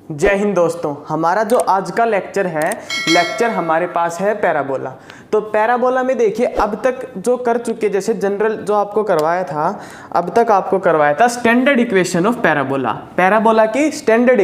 जय हिंद दोस्तों। हमारा जो आज का लेक्चर हमारे पास है पैराबोला। तो पैराबोला में देखिए अब तक जो कर चुके, जैसे जनरल जो आपको करवाया था, अब तक आपको करवाया था standard equation of parabola, parabola की स्टैंडर्ड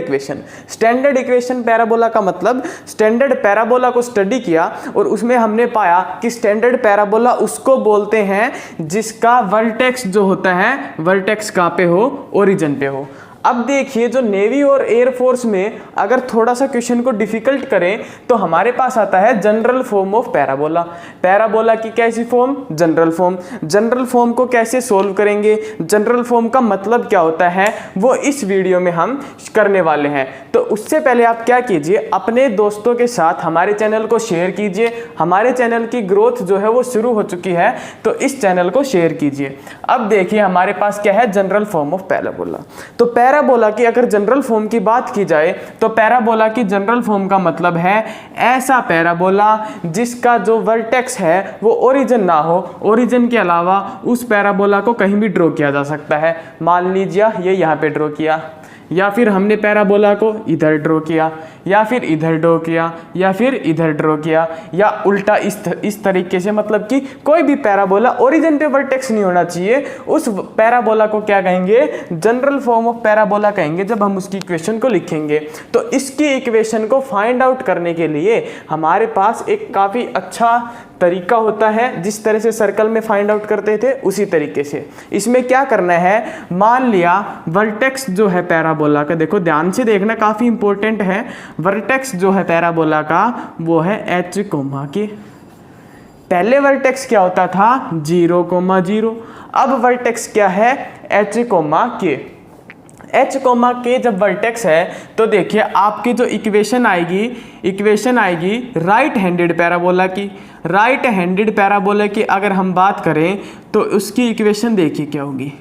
इक्वेशन पैराबोला का मतलब स्टैंडर्ड पैराबोला को स्टडी किया और उसमें हमने पाया कि स्टैंडर्ड पैराबोला उसको बोलते हैं जिसका वर्टेक्स जो होता है, वर्टेक्स कहाँ पे हो, ओरिजिन पे हो। अब देखिए जो नेवी और एयरफोर्स में अगर थोड़ा सा क्वेश्चन को डिफिकल्ट करें तो हमारे पास आता है general form of parabola. Parabola की कैसी form? General form. General form को कैसे सोल्व करेंगे, जनरल फॉर्म का मतलब क्या होता है, वो इस वीडियो में हम करने वाले हैं। तो उससे पहले आप क्या कीजिए, अपने दोस्तों के साथ हमारे चैनल को शेयर कीजिए। हमारे चैनल की ग्रोथ जो है वो शुरू हो चुकी है, तो इस चैनल को शेयर कीजिए। अब देखिए हमारे पास क्या है, जनरल फॉर्म ऑफ पैराबोला। तो पैराबोला की अगर जनरल फॉर्म की बात की जाए तो पैराबोला की जनरल फॉर्म का मतलब है ऐसा पैराबोला जिसका जो वर्टेक्स है वो ओरिजिन ना हो, ओरिजिन के अलावा उस पैराबोला को कहीं भी ड्रॉ किया जा सकता है। मान लीजिए ये यहाँ पे ड्रॉ किया, या फिर हमने पैराबोला को इधर ड्रॉ किया, या फिर इधर ड्रॉ किया, या फिर इधर ड्रॉ किया, या उल्टा इस तरीके से, मतलब कि कोई भी पैराबोला ओरिजिन पे वर्टेक्स नहीं होना चाहिए, उस पैराबोला को क्या कहेंगे, जनरल फॉर्म ऑफ पैराबोला कहेंगे जब हम उसकी इक्वेशन को लिखेंगे। तो इसकी इक्वेशन को फाइंड आउट करने के लिए हमारे पास एक काफ़ी अच्छा तरीका होता है, जिस तरह से सर्कल में फाइंड आउट करते थे उसी तरीके से। इसमें क्या करना है, मान लिया वर्टेक्स जो है पैराबोला का, देखो ध्यान से देखना, काफ़ी इंपॉर्टेंट है। वर्टेक्स जो है पैराबोला का वो है h कोमा के। पहले वर्टेक्स क्या होता था, 0,0। अब वर्टेक्स क्या है, h कोमा के। h कोमा के जब वर्टेक्स है तो देखिए आपकी जो इक्वेशन आएगी राइट हैंडेड पैराबोला की। राइट हैंडेड पैराबोला की अगर हम बात करें तो उसकी इक्वेशन देखिए क्या होगी।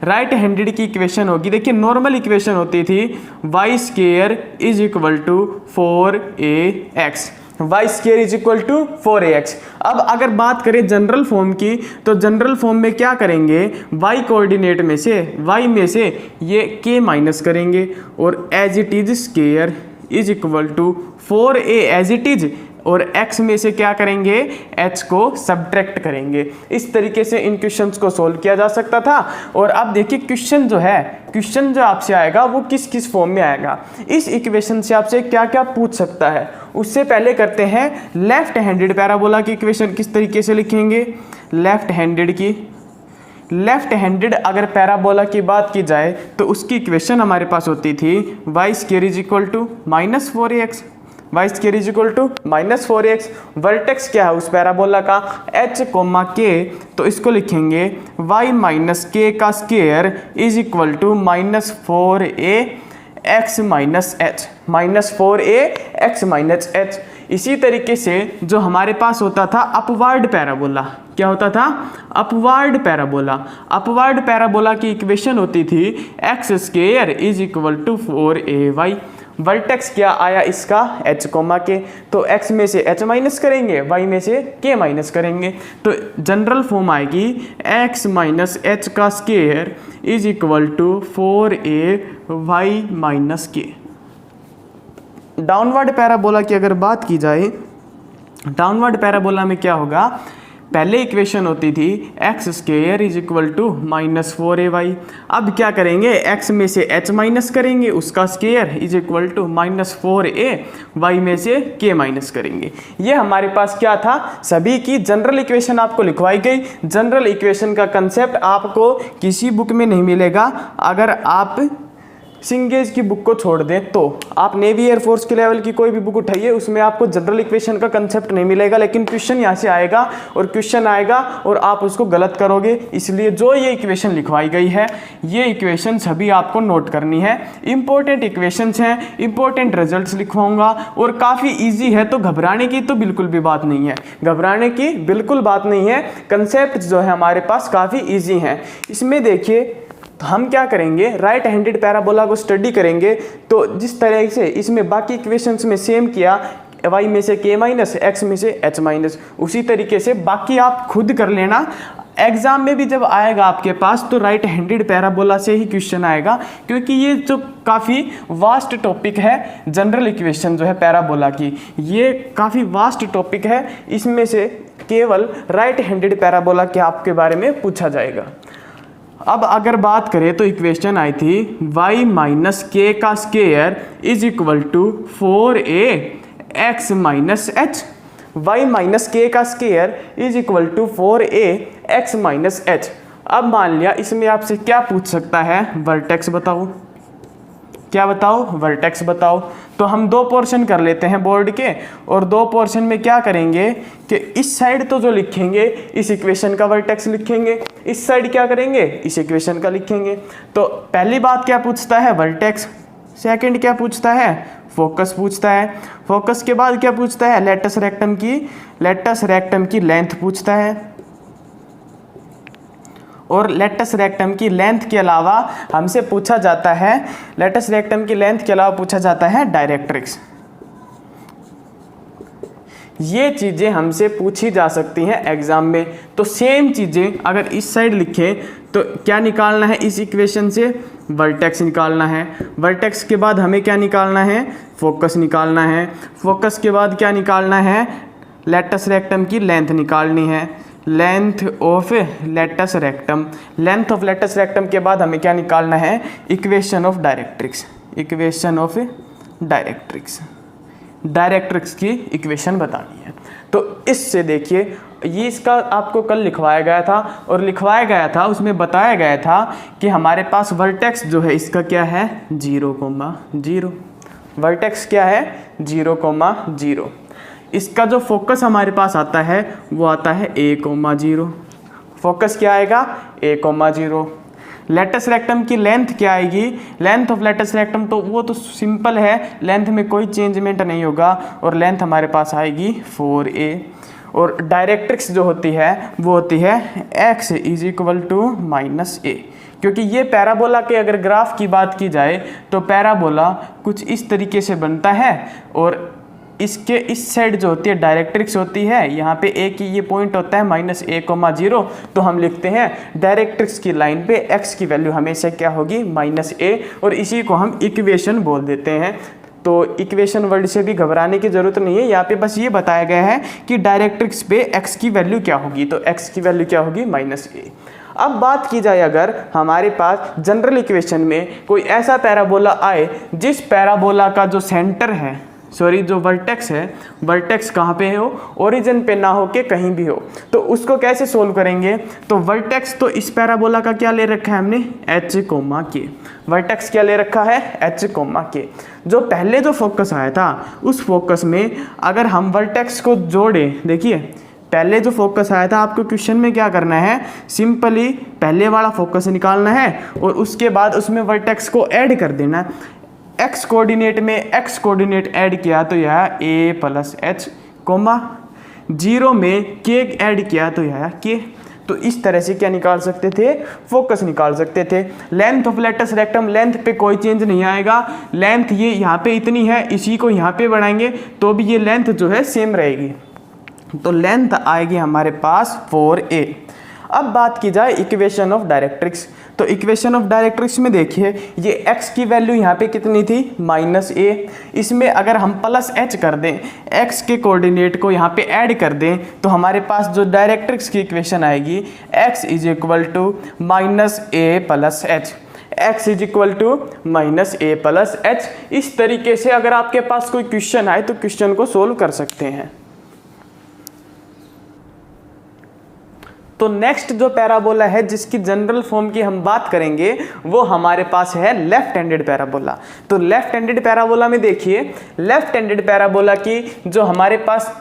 राइट हैंडेड की इक्वेशन होगी, देखिए नॉर्मल इक्वेशन होती थी y square is equal to 4ax, y square is equal to 4ax। अब अगर बात करें जनरल फॉर्म की तो जनरल फॉर्म में क्या करेंगे, y कोऑर्डिनेट में से, y में से ये k माइनस करेंगे और as it is square is equal to 4a as it is, और x में से क्या करेंगे, h को सब्ट्रैक्ट करेंगे। इस तरीके से इन क्वेश्चंस को सोल्व किया जा सकता था। और अब देखिए क्वेश्चन जो आपसे आएगा वो किस किस फॉर्म में आएगा, इस इक्वेशन से आपसे क्या क्या पूछ सकता है। उससे पहले करते हैं लेफ्ट हैंडेड पैराबोला की इक्वेशन किस तरीके से लिखेंगे। लेफ्ट हैंडेड अगर पैराबोला की बात की जाए तो उसकी इक्वेशन हमारे पास होती थी y square is equal to -4ax, y square is equal to -4ax। Vertex क्या है उस पैराबोला का, h कोमा k, तो इसको लिखेंगे y माइनस k का square is equal to -4ax minus h, -4ax minus h। इसी तरीके से जो हमारे पास होता था अपवर्ड पैराबोला, क्या होता था, अपवर्ड पैराबोला की इक्वेशन होती थी x square is equal to 4ay। Vertex क्या आया इसका, h कोमा के, तो x में से h माइनस करेंगे, y में से k माइनस करेंगे, तो जनरल फॉर्म आएगी x माइनस h का square is equal to 4ay minus k। Downward parabola की अगर बात की जाए, डाउनवर्ड पैराबोला में क्या होगा, पहले इक्वेशन होती थी x square is equal to -4ay। अब क्या करेंगे, x में से h माइनस करेंगे, उसका square is equal to -4a, y में से k माइनस करेंगे। ये हमारे पास क्या था, सभी की जनरल इक्वेशन आपको लिखवाई गई। जनरल इक्वेशन का कंसेप्ट आपको किसी बुक में नहीं मिलेगा। अगर आप सिंगेज की बुक को छोड़ दें तो आप नेवी एयरफोर्स के लेवल की कोई भी बुक उठाइए, उसमें आपको जनरल इक्वेशन का कंसेप्ट नहीं मिलेगा। लेकिन क्वेश्चन यहाँ से आएगा और आप उसको गलत करोगे। इसलिए जो ये इक्वेशन लिखवाई गई है, ये इक्वेशन सभी आपको नोट करनी है। इंपॉर्टेंट इक्वेशंस हैं, इंपॉर्टेंट रिजल्ट्स लिखवाऊंगा और काफ़ी ईजी है, तो घबराने की तो बिल्कुल भी बात नहीं है। कंसेप्ट जो है हमारे पास काफ़ी ईजी हैं। इसमें देखिए तो हम क्या करेंगे, राइट हैंडेड पैराबोला को स्टडी करेंगे। तो जिस तरह से इसमें बाकी इक्वेशंस में सेम किया, y में से k माइनस, x में से h माइनस, उसी तरीके से बाकी आप खुद कर लेना। एग्जाम में भी जब आएगा आपके पास तो राइट हैंडेड पैराबोला से ही क्वेश्चन आएगा, क्योंकि ये जो काफ़ी वास्ट टॉपिक है जनरल इक्वेशन जो है पैराबोला की, ये काफ़ी वास्ट टॉपिक है। इसमें से केवल राइट हैंडेड पैराबोला के आपके बारे में पूछा जाएगा। अब अगर बात करें तो इक्वेशन आई थी y माइनस के का square is equal to 4ax minus h. y minus k का square is equal to 4ax minus h. अब मान लिया इसमें आपसे क्या पूछ सकता है, वर्टेक्स बताओ। क्या बताओ, वर्टेक्स बताओ। तो हम दो पोर्शन कर लेते हैं बोर्ड के, और दो पोर्शन में क्या करेंगे कि इस साइड तो जो लिखेंगे इस इक्वेशन का वर्टेक्स लिखेंगे, इस साइड क्या करेंगे, इस इक्वेशन का लिखेंगे। तो पहली बात क्या पूछता है, वर्टेक्स। सेकंड क्या पूछता है, फोकस पूछता है। फोकस के बाद क्या पूछता है, लेटस रेक्टम की लेंथ पूछता है। और लेटस रेक्टम की लेंथ के अलावा हमसे पूछा जाता है, लेटस रेक्टम की लेंथ के अलावा पूछा जाता है डायरेक्ट्रिक्स। ये चीज़ें हमसे पूछी जा सकती हैं एग्जाम में। तो सेम चीज़ें अगर इस साइड लिखें तो क्या निकालना है, इस इक्वेशन से वर्टेक्स निकालना है। वर्टेक्स के बाद हमें क्या निकालना है, फोकस निकालना है। फोकस के बाद क्या निकालना है, लेटस रेक्टम की लेंथ निकालनी है, length of latus rectum. Length of latus rectum के बाद हमें क्या निकालना है, equation of directrix. Equation of directrix की इक्वेशन बतानी है। तो इससे देखिए ये इसका आपको कल लिखवाया गया था, और लिखवाया गया था उसमें बताया गया था कि हमारे पास वर्टेक्स जो है इसका क्या है, 0,0। वर्टेक्स क्या है, 0,0। इसका जो फोकस हमारे पास आता है वो आता है a,0। फोकस क्या आएगा, a,0। लेटस रेक्टम की लेंथ क्या आएगी, लेंथ ऑफ लेटस रेक्टम, तो वो तो सिंपल है, लेंथ में कोई चेंजमेंट नहीं होगा, और लेंथ हमारे पास आएगी 4a। और डायरेक्ट्रिक्स जो होती है वो होती है x is equal to minus a। क्योंकि ये पैराबोला के अगर ग्राफ की बात की जाए तो पैराबोला कुछ इस तरीके से बनता है, और इसके इस साइड जो होती है डायरेक्ट्रिक्स होती है, यहाँ पे a की ये पॉइंट होता है -a,0। तो हम लिखते हैं डायरेक्ट्रिक्स की लाइन पे x की वैल्यू हमेशा क्या होगी, -a, और इसी को हम इक्वेशन बोल देते हैं। तो इक्वेशन वर्ड से भी घबराने की जरूरत नहीं है, यहाँ पे बस ये बताया गया है कि डायरेक्ट्रिक्स पे x की वैल्यू क्या होगी, तो x की वैल्यू क्या होगी, -a। अब बात की जाए अगर हमारे पास जनरल इक्वेशन में कोई ऐसा पैराबोला आए जिस पैराबोला का जो सेंटर है, जो वर्टेक्स है, वर्टेक्स कहाँ पे हो, ओरिजिन पे ना हो के कहीं भी हो, तो उसको कैसे सोल्व करेंगे। तो वर्टेक्स तो इस पैराबोला का क्या ले रखा है हमने, h,k। वर्टेक्स क्या ले रखा है, h,k। जो पहले जो फोकस आया था उस फोकस में अगर हम वर्टेक्स को जोड़े, देखिए पहले जो फोकस आया था आपको क्वेश्चन में क्या करना है, सिंपली पहले वाला फोकस निकालना है और उसके बाद उसमें वर्टेक्स को ऐड कर देना। एक्स कोऑर्डिनेट में एक्स कोऑर्डिनेट ऐड किया तो यह a प्लस एच, 0 में k ऐड किया तो यह k। तो इस तरह से क्या निकाल सकते थे, फोकस निकाल सकते थे। Length of latus rectum, length पे कोई चेंज नहीं आएगा, लेंथ ये यहाँ पे इतनी है, इसी को यहाँ पे बढ़ाएंगे तो भी ये लेंथ जो है सेम रहेगी। तो लेंथ आएगी हमारे पास 4a। अब बात की जाए इक्वेशन ऑफ डायरेक्ट्रिक्स, तो इक्वेशन ऑफ डायरेक्ट्रिक्स में देखिए ये x की वैल्यू यहाँ पे कितनी थी, -a। इसमें अगर हम +h कर दें, x के कोऑर्डिनेट को यहाँ पे ऐड कर दें, तो हमारे पास जो डायरेक्ट्रिक्स की इक्वेशन आएगी x is equal to -a plus h। x is equal to -a plus h। इस तरीके से अगर आपके पास कोई क्वेश्चन आए तो क्वेश्चन को सोल्व कर सकते हैं। तो नेक्स्ट जो पैराबोला है जिसकी जनरल फॉर्म की हम बात करेंगे वो हमारे पास है लेफ्ट हैंडेड पैराबोला। तो लेफ्ट हैंडेड पैराबोला में देखिए, लेफ्ट हैंडेड पैराबोला की जो हमारे पास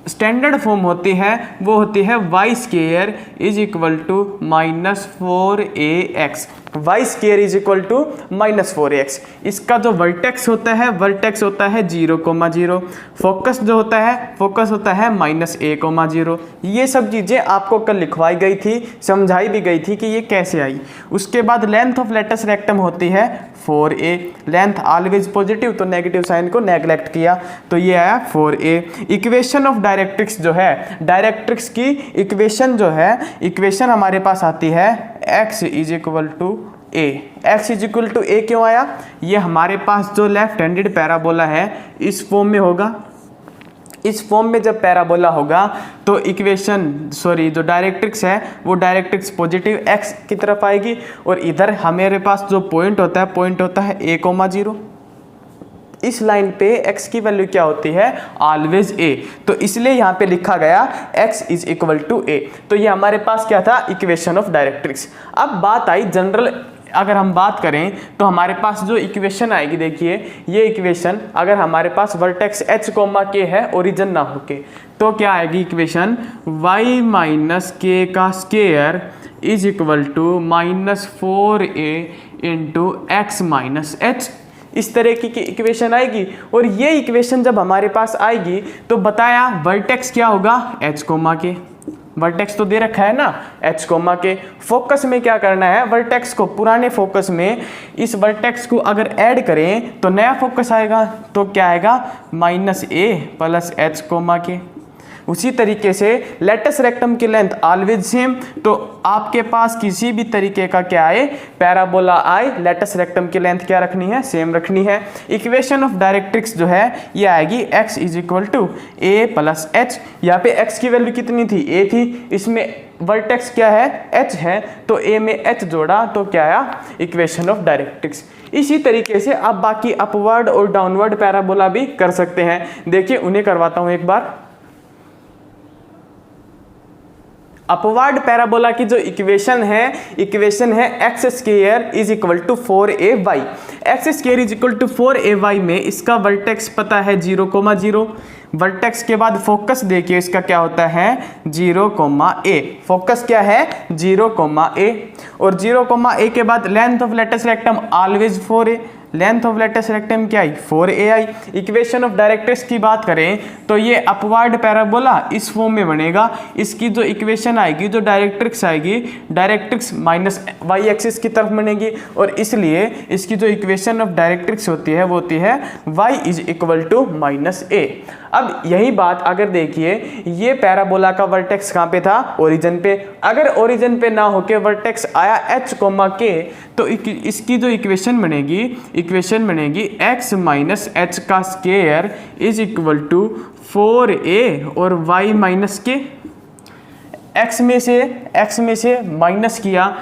स्टैंडर्ड फॉर्म होती है वो होती है y square is equal to -4ax। y square is equal to -4ax। इसका जो वर्टेक्स होता है, वर्टेक्स होता है 0,0। फोकस जो होता है, फोकस होता है -a,0। ये सब चीज़ें आपको कल लिखवाई गई थी, समझाई भी गई थी कि ये कैसे आई। उसके बाद लेंथ ऑफ लेटस रेक्टम होती है 4a, लेंथ ऑलवेज पॉजिटिव तो नेगेटिव साइन को नेगलेक्ट किया तो ये आया 4a। इक्वेशन ऑफ डायरेक्ट्रिक्स जो है, डायरेक्ट्रिक्स की इक्वेशन जो है, इक्वेशन हमारे पास आती है x is equal to a। x is equal to a क्यों आया? ये हमारे पास जो लेफ्ट हैंडेड पैराबोला है इस फॉर्म में होगा। इस फॉर्म में जब पैराबोला होगा तो इक्वेशन जो डायरेक्ट्रिक्स है वो डायरेक्ट्रिक्स पॉजिटिव x की तरफ आएगी और इधर हमारे पास जो पॉइंट होता है a, 0। इस लाइन पे x की वैल्यू क्या होती है? Always a। तो इसलिए यहाँ पे लिखा गया x is equal to a। तो ये हमारे पास क्या था? Equation of directrix. अब बात आई जनरल, अगर हम बात करें तो हमारे पास जो इक्वेशन आएगी, देखिए ये इक्वेशन अगर हमारे पास वर्टेक्स h, k है ओरिजिन ना होके, तो क्या आएगी इक्वेशन? y माइनस के का square is equal to -4a into x minus h. इस तरह की इक्वेशन आएगी। और ये इक्वेशन जब हमारे पास आएगी तो बताया वर्टेक्स क्या होगा? h, के। वर्टेक्स तो दे रखा है ना h, के। फोकस में क्या करना है? वर्टेक्स को पुराने फोकस में इस वर्टेक्स को अगर ऐड करें तो नया फोकस आएगा, तो क्या आएगा? -a प्लस h, के। उसी तरीके से लेटस रेक्टम की लेंथ ऑलवेज सेम, तो आपके पास किसी भी तरीके का क्या आए? पैराबोला आए, लेटस रेक्टम की लेंथ क्या रखनी है? सेम रखनी है। इक्वेशन ऑफ डायरेक्ट्रिक्स जो है ये आएगी x is equal to a plus h. यहाँ पे x की वैल्यू कितनी थी? a थी। इसमें वर्टेक्स क्या है? h है, तो a में h जोड़ा तो क्या आया? Equation of directrix. इसी तरीके से आप बाकी अपवर्ड और डाउनवर्ड पैराबोला भी कर सकते हैं। देखिए उन्हें करवाता हूँ एक बार। अपवर्ड पैराबोला की जो इक्वेशन है x square is equal to 4ay। X square is equal to 4ay में इसका वर्टेक्स पता है 0,0। वर्टेक्स के बाद फोकस देखिए इसका क्या होता है? 0,a। फोकस क्या है? 0,a। और 0,a के बाद length of latus rectum always 4a। Length of latus rectum क्या आई? 4a आई। इक्वेशन ऑफ डायरेक्ट्रिक्स की बात करें तो ये अपवर्ड पैराबोला इस फॉर्म में बनेगा। इसकी जो इक्वेशन आएगी, जो डायरेक्ट्रिक्स आएगी, डायरेक्ट्रिक्स माइनस y एक्सिस की तरफ बनेगी और इसलिए इसकी जो इक्वेशन ऑफ डायरेक्ट्रिक्स होती है वो होती है y is equal to -a। अब यही बात अगर देखिए ये पैराबोला का वर्टेक्स कहाँ पे था? ओरिजिन पे। अगर ओरिजिन पे ना होके वर्टेक्स आया h, k, तो इसकी जो इक्वेशन बनेगी x माइनस एच का square is equal to 4a और y माइनस के। x में से माइनस किया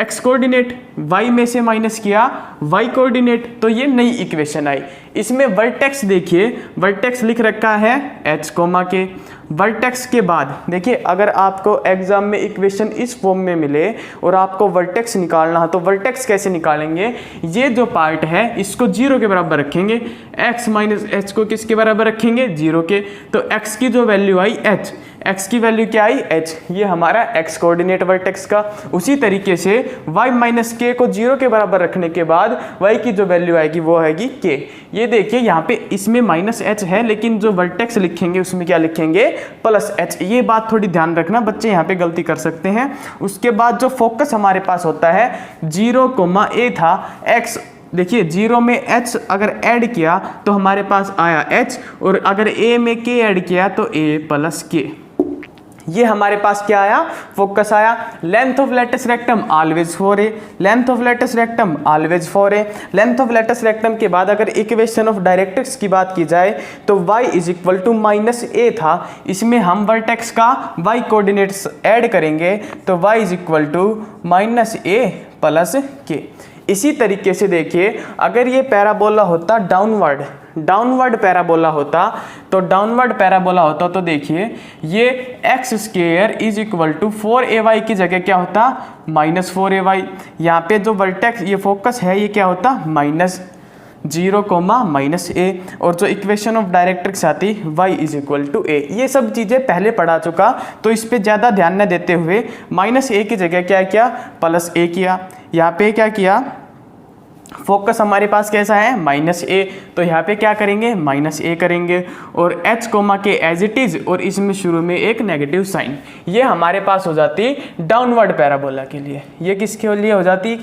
x कोऑर्डिनेट, y में से माइनस किया y कोऑर्डिनेट, तो ये नई इक्वेशन आई। इसमें वर्टेक्स देखिए, वर्टेक्स लिख रखा है h, के। वर्टेक्स के बाद देखिए अगर आपको एग्जाम में इक्वेशन इस फॉर्म में मिले और आपको वर्टेक्स निकालना है तो वर्टेक्स कैसे निकालेंगे? ये जो पार्ट है इसको 0 के बराबर रखेंगे, x माइनस एच को किसके बराबर रखेंगे? 0 के। तो x की जो वैल्यू आई h, x की वैल्यू क्या आई? h। ये हमारा x कोऑर्डिनेट वर्टेक्स का। उसी तरीके से y माइनस के को 0 के बराबर रखने के बाद y की जो वैल्यू आएगी वो आएगी k। ये देखिए यहाँ पे इसमें -h है लेकिन जो वर्टेक्स लिखेंगे उसमें क्या लिखेंगे? +h। ये बात थोड़ी ध्यान रखना, बच्चे यहाँ पे गलती कर सकते हैं। उसके बाद जो फोकस हमारे पास होता है 0,a था x, देखिए 0 में h अगर ऐड किया तो हमारे पास आया h और अगर a में k ऐड किया तो a प्लस k। ये हमारे पास क्या आया? फोकस आया। Length of latus rectum always 4a। Length of latus rectum always 4a। Length of latus rectum के बाद अगर इक्वेशन ऑफ डायरेक्ट्रिक्स की बात की जाए तो y is equal to -a था। इसमें हम वर्टेक्स का y कोऑर्डिनेट्स ऐड करेंगे तो y is equal to -a plus k। इसी तरीके से देखिए अगर ये पैराबोला होता डाउनवर्ड पैराबोला होता तो देखिए ये x square is equal to 4ay की जगह क्या होता? -4ay। यहाँ पे जो वर्टेक्स ये फोकस है ये क्या होता? -0, -a। और जो इक्वेशन ऑफ डायरेक्ट्रिक्स आती y is equal to a। ये सब चीज़ें पहले पढ़ा चुका तो इस पर ज़्यादा ध्यान न देते हुए -a की जगह क्या किया? +a किया। यहाँ पे क्या किया? फोकस हमारे पास कैसा है? -a, तो यहाँ पे क्या करेंगे? -a करेंगे और h, के एज इट इज़ और इसमें शुरू में एक नेगेटिव साइन। ये हमारे पास हो जाती डाउनवर्ड पैराबोला के लिए। ये किसके लिए हो जाती?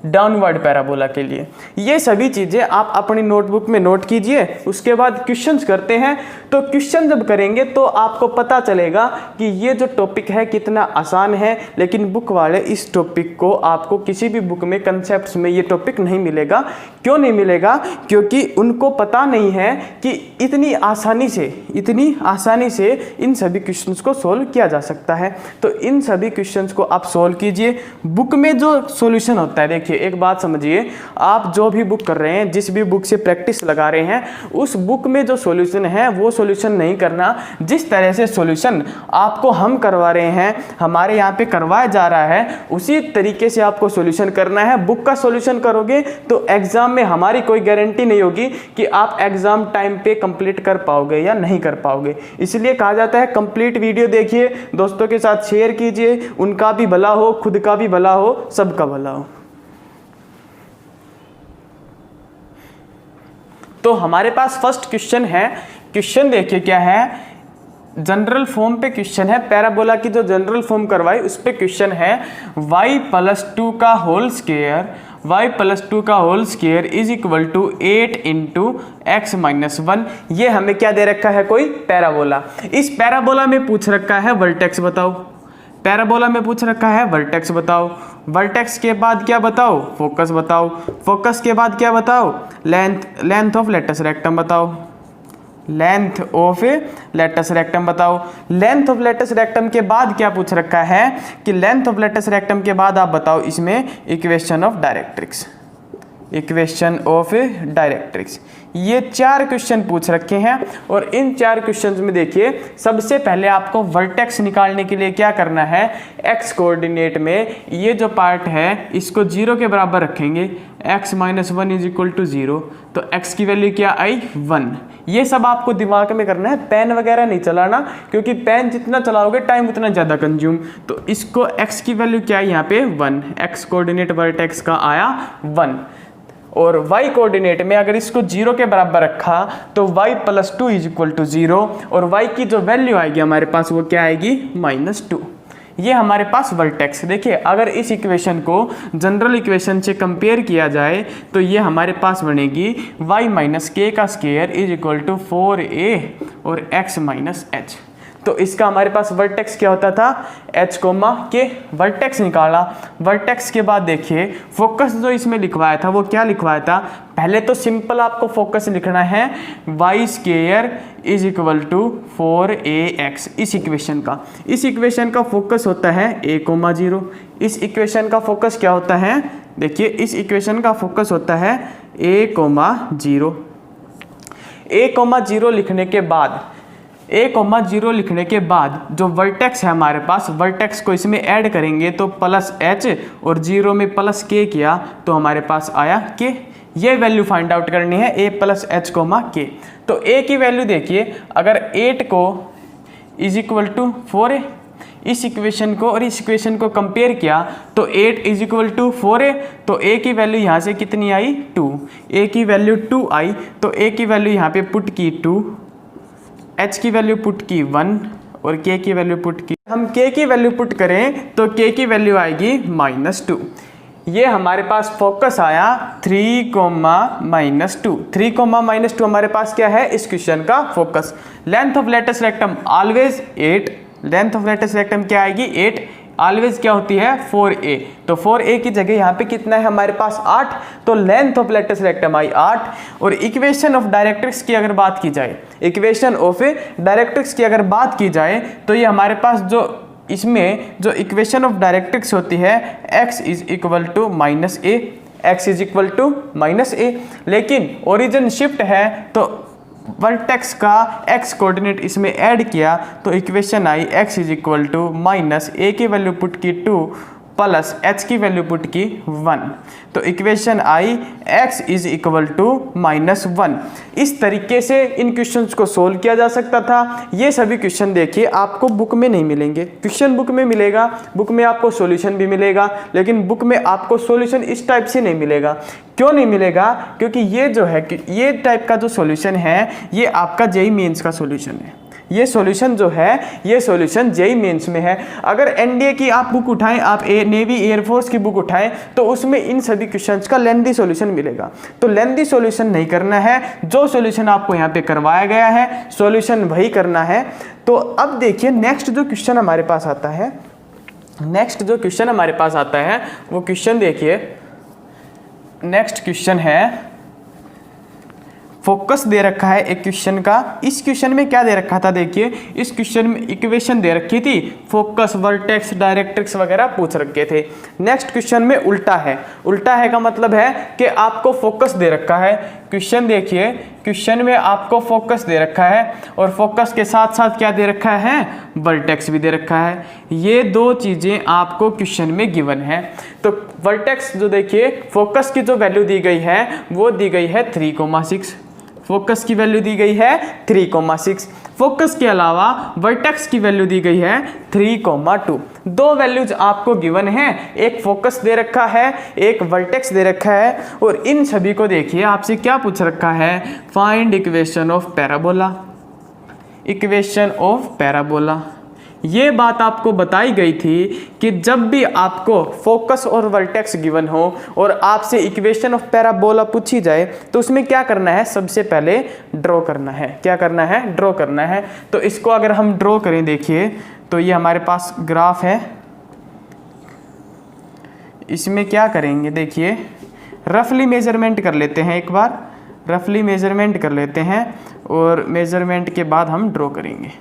डाउनवर्ड पैराबोला के लिए। ये सभी चीज़ें आप अपनी नोटबुक में नोट कीजिए। उसके बाद क्वेश्चंस करते हैं। तो क्वेश्चन जब करेंगे तो आपको पता चलेगा कि ये जो टॉपिक है कितना आसान है, लेकिन बुक वाले इस टॉपिक को आपको किसी भी बुक में कंसेप्ट्स में ये टॉपिक नहीं मिलेगा। क्यों नहीं मिलेगा? क्योंकि उनको पता नहीं है कि इतनी आसानी से इन सभी क्वेश्चंस को सोल्व किया जा सकता है। तो इन सभी क्वेश्चंस को आप सोल्व कीजिए। बुक में जो सॉल्यूशन होता है, देखिए एक बात समझिए, आप जो भी बुक कर रहे हैं, जिस भी बुक से प्रैक्टिस लगा रहे हैं, उस बुक में जो सॉल्यूशन है वो सॉल्यूशन नहीं करना। जिस तरह से सॉल्यूशन आपको हम करवा रहे हैं, हमारे यहाँ पे करवाया जा रहा है, उसी तरीके से आपको सॉल्यूशन करना है। बुक का सॉल्यूशन करोगे तो एग्जाम में हमारी कोई गारंटी नहीं होगी कि आप एग्जाम टाइम पे कंप्लीट कर पाओगे या नहीं कर पाओगे। इसलिए कहा जाता है कंप्लीट वीडियो देखिए, दोस्तों के साथ शेयर कीजिए, उनका भी भला हो, खुद का भी भला हो, सबका भला हो। तो हमारे पास फर्स्ट क्वेश्चन है। क्वेश्चन देखिए क्या है, जनरल फॉर्म पे क्वेश्चन है। पैराबोला की जो जनरल फॉर्म करवाई उस पे क्वेश्चन है y+2 का whole square is equal to 8 into x - 1। ये हमें क्या दे रखा है? कोई पैराबोला। इस पैराबोला में पूछ रखा है वर्टेक्स बताओ। पैराबोला में पूछ रखा है वर्टेक्स बताओ। वर्टेक्स के बाद क्या बताओ? फोकस बताओ। फोकस के बाद क्या बताओ? लेंथ ऑफ लेटस रेक्टम बताओ। लेंथ ऑफ लेटस रेक्टम बताओ। लेंथ ऑफ लेटस रेक्टम के बाद क्या पूछ रखा है कि लेंथ ऑफ लेटस रेक्टम के बाद आप बताओ इसमें equation of directrix. Equation of directrix, ये 4 क्वेश्चन पूछ रखे हैं। और इन 4 क्वेश्चंस में देखिए, सबसे पहले आपको वर्टेक्स निकालने के लिए क्या करना है? एक्स कोऑर्डिनेट में ये जो पार्ट है इसको 0 के बराबर रखेंगे। x - 1 is equal to 0। तो x की वैल्यू क्या आई? 1। ये सब आपको दिमाग में करना है, पेन वगैरह नहीं चलाना, क्योंकि पेन जितना चलाओगे टाइम उतना ज़्यादा कंज्यूम। तो इसको x की वैल्यू क्या है यहाँ पे? 1। x कोऑर्डिनेट वर्टेक्स का आया 1। और y कोऑर्डिनेट में अगर इसको 0 के बराबर रखा तो y+2 इज इक्वल टू 0। और y की जो वैल्यू आएगी हमारे पास वो क्या आएगी? -2। ये हमारे पास वर्टेक्स। देखिए अगर इस इक्वेशन को जनरल इक्वेशन से कंपेयर किया जाए तो ये हमारे पास बनेगी y - k का square is equal to 4a और x - h। तो इसका हमारे पास वर्टेक्स क्या होता था? h, k। वर्टेक्स निकाला। वर्टेक्स के बाद देखिए फोकस जो इसमें लिखवाया था वो क्या लिखवाया था? पहले तो सिंपल आपको फोकस लिखना है y² is equal to 4ax। इस इक्वेशन का फोकस होता है a, 0। इस इक्वेशन का फोकस क्या होता है? देखिए इस इक्वेशन का फोकस होता है a, 0। a, 0 लिखने के बाद जो वर्टेक्स है हमारे पास, वर्टेक्स को इसमें ऐड करेंगे तो +h और 0 में +k किया तो हमारे पास आया k। ये वैल्यू फाइंड आउट करनी है a + h, k। तो a की वैल्यू देखिए, अगर 8 को इज इक्वल टू 4a, इस इक्वेशन को और इस इक्वेशन को कंपेयर किया तो 8 इज इक्वल टू 4a। तो a की वैल्यू यहाँ से कितनी आई? 2। a की वैल्यू 2 आई तो a की वैल्यू यहाँ पे पुट की 2, h की वैल्यू पुट की 1 और k की वैल्यू पुट की, हम k की वैल्यू पुट करें तो k की वैल्यू आएगी -2। ये हमारे पास फोकस आया 3, -2। 3, -2 हमारे पास क्या है इस क्वेश्चन का focus. Length of latus rectum always 8। Length of latus rectum क्या आएगी? 8। ऑलवेज क्या होती है? 4a। तो 4a की जगह यहाँ पे कितना है हमारे पास? 8। तो लेंथ ऑफ लेटस रेक्टम आई 8। और इक्वेशन ऑफ डायरेक्ट्रिक्स की अगर बात की जाए, तो ये हमारे पास जो इसमें जो इक्वेशन ऑफ डायरेक्ट्रिक्स होती है x is equal to -a। लेकिन ओरिजिन शिफ्ट है तो वर्टेक्स का x कोऑर्डिनेट इसमें ऐड किया तो इक्वेशन आई x is equal to -a की वैल्यू पुट की 2 प्लस h की वैल्यू पुट की 1। तो इक्वेशन आई x इज इक्वल टू -1। इस तरीके से इन क्वेश्चंस को सोल्व किया जा सकता था। ये सभी क्वेश्चन देखिए आपको बुक में नहीं मिलेंगे। क्वेश्चन बुक में मिलेगा, बुक में आपको सॉल्यूशन भी मिलेगा, लेकिन बुक में आपको सॉल्यूशन इस टाइप से नहीं मिलेगा। क्यों नहीं मिलेगा? क्योंकि ये जो है, ये टाइप का जो सॉल्यूशन है ये आपका जेईई मेंस का सॉल्यूशन है। ये सॉल्यूशन जो है ये सॉल्यूशन जेईई मेंस में है। अगर एनडीए की आप बुक उठाएं, आप नेवी एयरफोर्स की बुक उठाएं तो उसमें इन सभी क्वेश्चंस का लेंथी सॉल्यूशन मिलेगा। तो लेंथी सॉल्यूशन नहीं करना है, जो सॉल्यूशन आपको यहाँ पे करवाया गया है सॉल्यूशन वही करना है। तो अब देखिए नेक्स्ट जो क्वेश्चन हमारे पास आता है, नेक्स्ट जो क्वेश्चन हमारे पास आता है वो क्वेश्चन देखिए, नेक्स्ट क्वेश्चन है फोकस दे रखा है एक क्वेश्चन का। इस क्वेश्चन में क्या दे रखा था, देखिए इस क्वेश्चन में इक्वेशन दे रखी थी, फोकस, वर्टेक्स, डायरेक्ट्रिक्स वगैरह पूछ रखे थे। नेक्स्ट क्वेश्चन में उल्टा है। उल्टा है का मतलब है कि आपको फोकस दे रखा है। क्वेश्चन देखिए, क्वेश्चन में आपको फोकस दे रखा है और फोकस के साथ साथ क्या दे रखा है, वर्टेक्स भी दे रखा है। ये दो चीज़ें आपको क्वेश्चन में गिवन है। तो वर्टेक्स जो देखिए फोकस की जो वैल्यू दी गई है वो दी गई है 3,6। फोकस की वैल्यू दी गई है 3,6। फोकस के अलावा वर्टेक्स की वैल्यू दी गई है 3,2। दो वैल्यूज आपको गिवन है, एक फोकस दे रखा है, एक वर्टेक्स दे रखा है। और इन सभी को देखिए आपसे क्या पूछ रखा है, find equation of parabola. Equation of parabola, ये बात आपको बताई गई थी कि जब भी आपको फोकस और वर्टेक्स गिवन हो और आपसे इक्वेशन ऑफ पैराबोला पूछी जाए तो उसमें क्या करना है, सबसे पहले ड्रॉ करना है। क्या करना है, ड्रॉ करना है। तो इसको अगर हम ड्रॉ करें, देखिए तो ये हमारे पास ग्राफ है। इसमें क्या करेंगे, देखिए रफली मेजरमेंट कर लेते हैं, एक बार रफली मेजरमेंट कर लेते हैं और मेजरमेंट के बाद हम ड्रॉ करेंगे।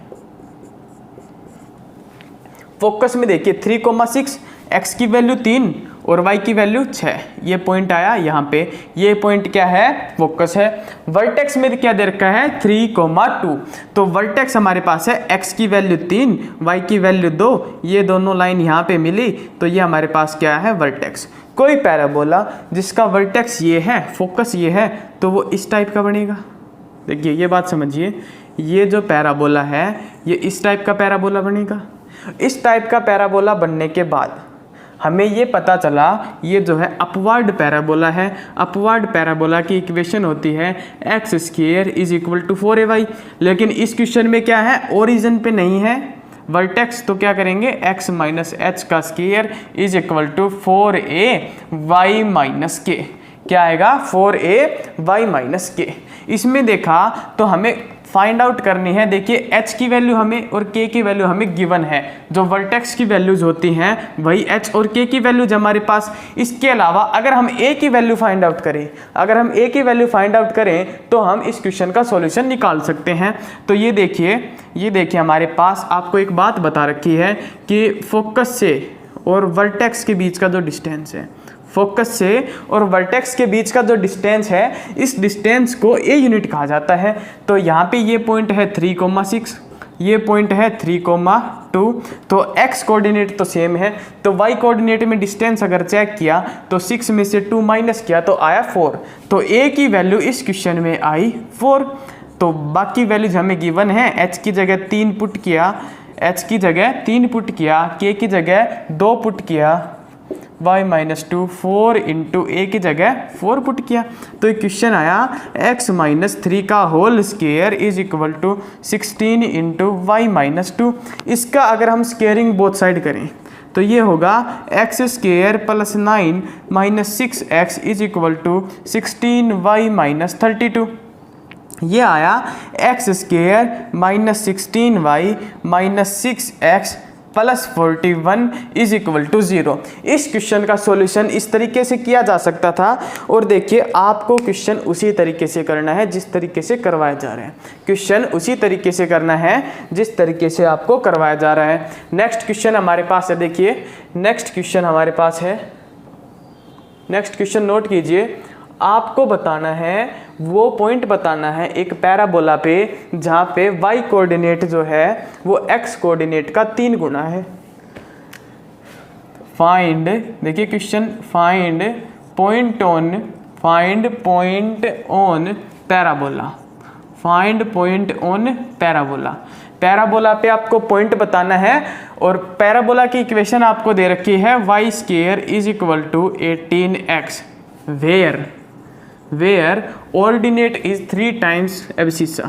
फोकस में देखिए 3,6, x की वैल्यू 3 और y की वैल्यू 6, ये पॉइंट आया यहाँ पे। ये पॉइंट क्या है, फोकस है। वर्टेक्स में क्या दे रखा है 3,2। तो वर्टेक्स हमारे पास है x की वैल्यू 3, y की वैल्यू 2, ये दोनों लाइन यहाँ पे मिली तो ये हमारे पास क्या है, वर्टेक्स। कोई पैराबोला जिसका वर्टेक्स ये है, फोकस ये है, तो वो इस टाइप का बनेगा। देखिए ये बात समझिए, ये जो पैराबोला है ये इस टाइप का पैराबोला बनेगा। इस टाइप का पैराबोला बनने के बाद हमें ये पता चला ये जो है अपवर्ड पैराबोला है। अपवर्ड पैराबोला की इक्वेशन होती है x² = 4ay। लेकिन इस क्वेश्चन में क्या है, ओरिजिन पे नहीं है वर्टेक्स, तो क्या करेंगे, x - h का स्क्वायर = 4ay - k। क्या आएगा, 4ay - k। इसमें देखा तो हमें फाइंड आउट करनी है। देखिए h की वैल्यू हमें और k की वैल्यू हमें गिवन है। जो वर्टेक्स की वैल्यूज होती हैं वही h और k की वैल्यूज हमारे पास। इसके अलावा अगर हम a की वैल्यू फाइंड आउट करें, अगर हम a की वैल्यू फाइंड आउट करें तो हम इस क्वेश्चन का सॉल्यूशन निकाल सकते हैं। तो ये देखिए हमारे पास आपको एक बात बता रखी है कि फोकस से और वर्टेक्स के बीच का जो डिस्टेंस है, फोकस से और वर्टेक्स के बीच का जो डिस्टेंस है, इस डिस्टेंस को ए यूनिट कहा जाता है। तो यहाँ पे ये पॉइंट है 3,6, ये पॉइंट है 3,2। तो x कोऑर्डिनेट तो सेम है, तो y कोऑर्डिनेट में डिस्टेंस अगर चेक किया तो 6 में से 2 माइनस किया तो आया 4। तो a की वैल्यू इस क्वेश्चन में आई 4। तो बाकी वैल्यूज हमें गिवन है, h की जगह 3 पुट किया, h की जगह 3 पुट किया, k की जगह 2 पुट किया, y - 2, 4 × a की जगह 4 पुट किया। तो ये क्वेश्चन आया x - 3 का होल स्क्वायर = 16 × y - 2। इसका अगर हम स्क्वेयरिंग बोथ साइड करें तो ये होगा x² + 9 - 6x = 16y - 32। ये आया x² - 16y - 6x + 41 = 0। इस क्वेश्चन का सॉल्यूशन इस तरीके से किया जा सकता था। और देखिए आपको क्वेश्चन उसी तरीके से करना है जिस तरीके से करवाया जा रहा है। क्वेश्चन उसी तरीके से करना है जिस तरीके से आपको करवाया जा रहा है। नेक्स्ट क्वेश्चन हमारे पास है, देखिए नेक्स्ट क्वेश्चन हमारे पास है। नेक्स्ट क्वेश्चन नोट कीजिए, आपको बताना है, वो पॉइंट बताना है एक पैराबोला पे जहाँ पे y कोऑर्डिनेट जो है वो x कोऑर्डिनेट का 3 गुना है। फाइंड, देखिए question, find point on parabola. Find point on parabola. Parabola पे आपको पॉइंट बताना है और पैराबोला की इक्वेशन आपको दे रखी है y² = 18x where ordinate is 3 times abscissa।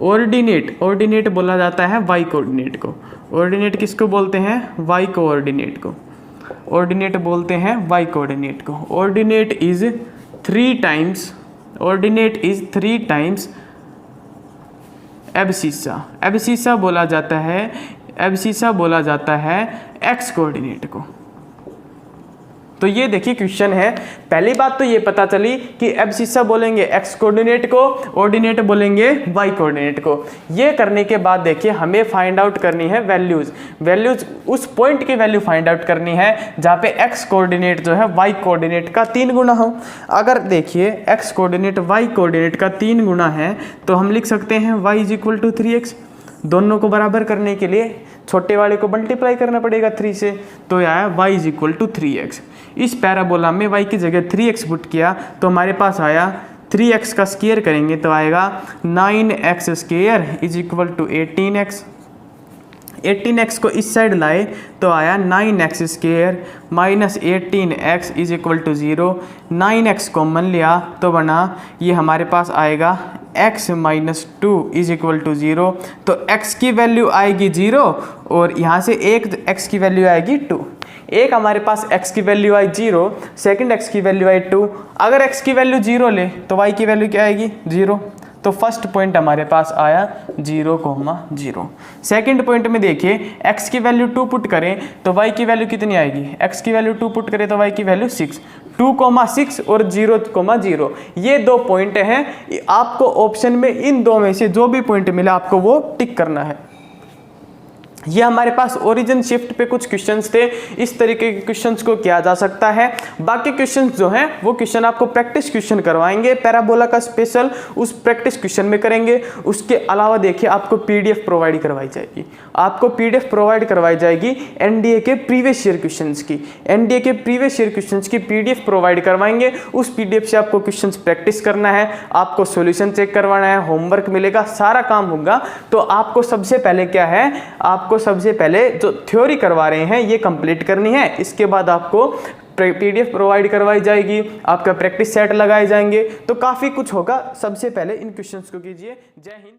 Ordinate, ordinate बोला जाता है वाई कोऑर्डिनेट को। ऑर्डिनेट किसको बोलते हैं? वाई कोऑर्डिनेट को। ऑर्डिनेट बोलते हैं वाई कोऑर्डिनेट को। Ordinate is 3 times, ordinate is 3 times abscissa. Abscissa बोला जाता है, एब्सिसा बोला जाता है एक्स कोऑर्डिनेट को। तो ये देखिए क्वेश्चन है। पहली बात तो ये पता चली कि एब्सिसा बोलेंगे एक्स कोऑर्डिनेट को, ऑर्डिनेट बोलेंगे वाई कोऑर्डिनेट को। ये करने के बाद देखिए हमें फाइंड आउट करनी है वैल्यूज। वैल्यूज उस पॉइंट की वैल्यू फाइंड आउट करनी है जहाँ पे एक्स कोऑर्डिनेट जो है वाई कोऑर्डिनेट का 3 गुना हो। अगर देखिए एक्स कोऑर्डिनेट वाई कोऑर्डिनेट का 3 गुना है तो हम लिख सकते हैं y is equal to 3x। दोनों को बराबर करने के लिए छोटे वाले को मल्टीप्लाई करना पड़ेगा 3 से, तो आया y is equal to 3x। इस पैराबोला में y की जगह 3x पुट किया तो हमारे पास आया 3x का स्क्वायर करेंगे तो आएगा 9x square is equal to 18x। 18x को इस साइड लाए तो आया 9x square minus 18x is equal to 0। 9x common लिया तो बना ये हमारे पास आएगा x minus 2 is equal to 0। तो x की वैल्यू आएगी 0 और यहाँ से एक x की वैल्यू आएगी 2। एक हमारे पास x की वैल्यू आई 0, सेकंड x की वैल्यू आई 2। अगर x की वैल्यू 0 ले तो y की वैल्यू क्या आएगी? 0। तो फर्स्ट पॉइंट हमारे पास आया 0,0। सेकंड पॉइंट में देखिए x की वैल्यू 2 पुट करें तो y की वैल्यू कितनी आएगी? x की वैल्यू 2 पुट करें तो y की वैल्यू 6। 2,6 और 0,0 ये 2 पॉइंट हैं। आपको ऑप्शन में इन 2 में से जो भी पॉइंट मिला आपको वो टिक करना है। ये हमारे पास ओरिजिन शिफ्ट पे कुछ क्वेश्चंस थे। इस तरीके के क्वेश्चंस को किया जा सकता है। बाकी क्वेश्चंस जो हैं वो क्वेश्चन आपको प्रैक्टिस क्वेश्चन करवाएंगे पैराबोला का स्पेशल, उस प्रैक्टिस क्वेश्चन में करेंगे। उसके अलावा देखिए आपको पीडीएफ प्रोवाइड करवाई जाएगी, आपको पीडीएफ प्रोवाइड करवाई जाएगी एनडीए के प्रीवियस ईयर क्वेश्चंस की। एनडीए के प्रीवियस ईयर क्वेश्चंस की पीडीएफ प्रोवाइड करवाएंगे। उस पीडीएफ से आपको क्वेश्चंस प्रैक्टिस करना है, आपको सॉल्यूशन चेक करवाना है, होमवर्क मिलेगा, सारा काम होगा। तो आपको सबसे पहले क्या है, आपको सबसे पहले जो थ्योरी करवा रहे हैं ये कंप्लीट करनी है। इसके बाद आपको पीडीएफ प्रोवाइड करवाई जाएगी, आपका प्रैक्टिस सेट लगाए जाएंगे, तो काफ़ी कुछ होगा। सबसे पहले इन क्वेश्चंस को कीजिए। जय हिंद।